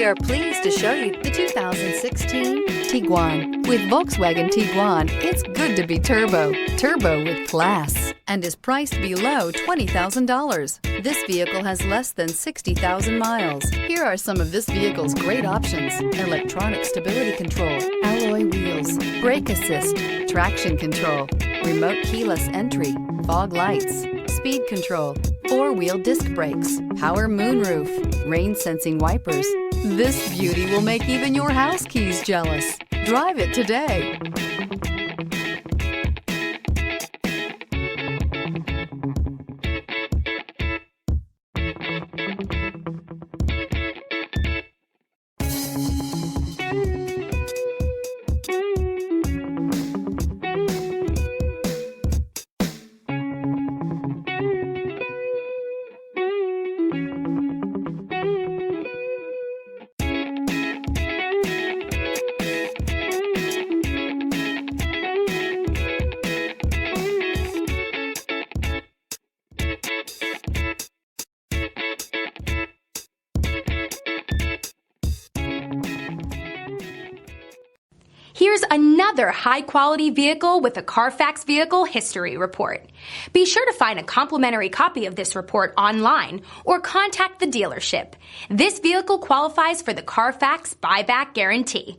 are pleased to show you the 2016 Tiguan. With Volkswagen Tiguan, it's good to be turbo with class, and is priced below $20,000. This vehicle has less than 60,000 miles. Here are some of this vehicle's great options: electronic stability control, alloy wheels, brake assist, traction control, remote keyless entry, fog lights, speed control, four-wheel disc brakes, power moonroof, rain-sensing wipers. This beauty will make even your house keys jealous. Drive it today. Here's another high-quality vehicle with a Carfax Vehicle History Report. Be sure to find a complimentary copy of this report online or contact the dealership. This vehicle qualifies for the Carfax Buyback Guarantee.